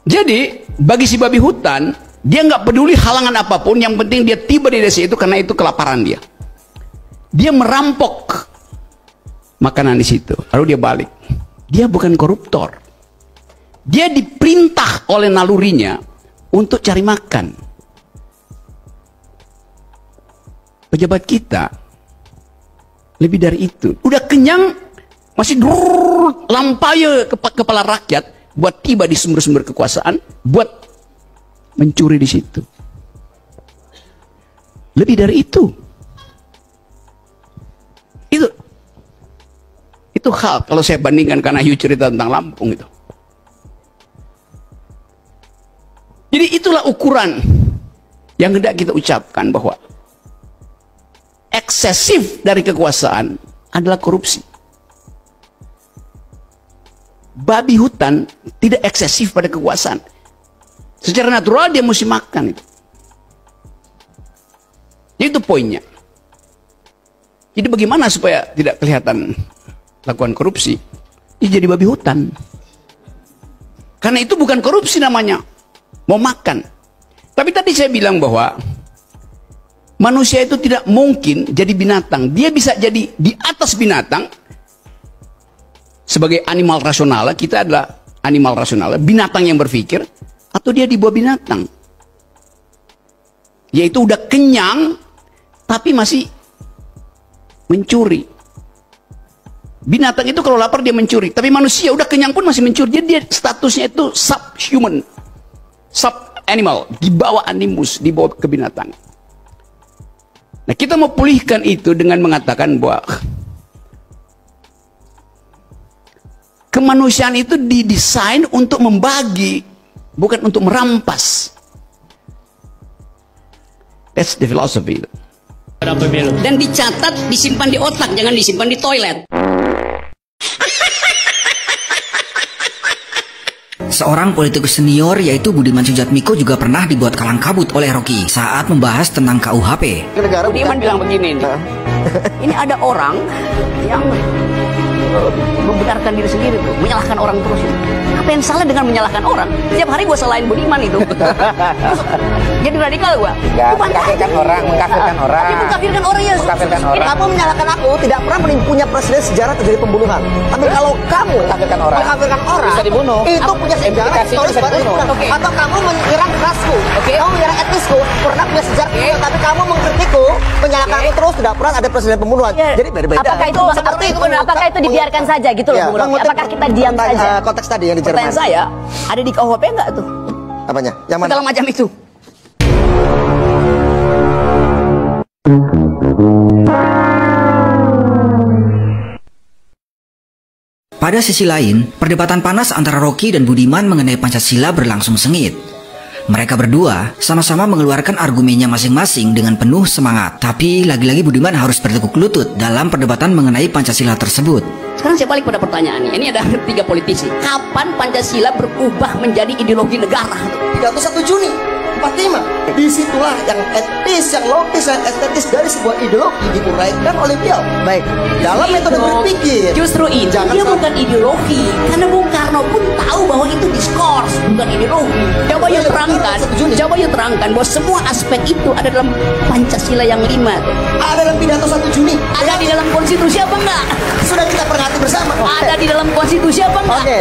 Jadi bagi si babi hutan, dia nggak peduli halangan apapun, yang penting dia tiba di desa itu karena itu kelaparan dia. Dia merampok makanan di situ, lalu dia balik. Dia bukan koruptor. Dia diperintah oleh nalurinya untuk cari makan. Pejabat kita lebih dari itu. Udah kenyang, masih lampai kepala rakyat buat tiba di sumber-sumber kekuasaan, buat mencuri di situ. Lebih dari itu. Itu hal kalau saya bandingkan, karena Ayu cerita tentang Lampung itu. Jadi itulah ukuran yang hendak kita ucapkan, bahwa eksesif dari kekuasaan adalah korupsi. Babi hutan tidak eksesif pada kekuasaan. Secara natural dia mesti makan itu. Itu poinnya. Jadi bagaimana supaya tidak kelihatan lakukan korupsi? Dia jadi babi hutan. Karena itu bukan korupsi namanya, mau makan. Tapi tadi saya bilang bahwa manusia itu tidak mungkin jadi binatang. Dia bisa jadi di atas binatang. Sebagai animal rasional, kita adalah animal rasional, binatang yang berpikir, atau dia di bawah binatang. Yaitu udah kenyang, tapi masih mencuri. Binatang itu kalau lapar dia mencuri, tapi manusia udah kenyang pun masih mencuri. Jadi dia statusnya itu subhuman, sub-animal, di bawah animus, di bawah kebinatang. Nah, kita mau pulihkan itu dengan mengatakan bahwa kemanusiaan itu didesain untuk membagi, bukan untuk merampas. That's the philosophy. Dan dicatat, disimpan di otak, jangan disimpan di toilet. Seorang politikus senior yaitu Budiman Sujatmiko juga pernah dibuat kalang kabut oleh Rocky saat membahas tentang KUHP. Budiman bilang begini nih, ini ada orang yang membenarkan diri sendiri tuh, menyalahkan orang terus itu. Apa yang salah dengan menyalahkan orang? Setiap hari gue salahin Budiman itu. Jadi radikal gue. Mengkafirkan orang. Tapi mengkafirkan orang ya. Kamu menyalahkan aku tidak pernah punya presiden sejarah terjadi pembunuhan. Tapi kalau kamu mengkafirkan orang bisa dibunuh. Itu punya sejarah historis baru dibunuh. Atau kamu menyerang rasku, kamu menyerang etnisku, pernah punya sejarah. Tapi kamu mengkritikku, menyalahkan aku terus, tidak pernah ada presiden pembunuhan. Jadi beda-beda. Apakah itu seperti itu? Apakah itu dibiarkan saja gitu loh, Bung Rocky? Apakah kita diam saja? Konteks tadi yang di Jerman. Pertanyaan saya, ada di KUHP enggak tuh? Apanya? Yang mana? Segala macam itu. Pada sisi lain, perdebatan panas antara Rocky dan Budiman mengenai Pancasila berlangsung sengit. Mereka berdua sama-sama mengeluarkan argumennya masing-masing dengan penuh semangat. Tapi lagi-lagi Budiman harus bertekuk lutut dalam perdebatan mengenai Pancasila tersebut. Sekarang saya balik pada pertanyaannya. Ini ada 3 politisi. Kapan Pancasila berubah menjadi ideologi negara? Pidato 1 Juni 45. Disitulah yang etis, yang logis, yang estetis dari sebuah ideologi diuraikan oleh beliau. Baik, dalam metode berpikir. Justru itu dia bukan ideologi, karena Bung Karno pun tahu bahwa itu diskurs, bukan ideologi. Coba you terangkan bahwa semua aspek itu ada dalam Pancasila yang 5. Ada dalam pidato 1 Juni. Ada di dalam konstitusi apa enggak? Sudah kita perhati bersama. Ada di dalam konstitusi apa enggak? Oke.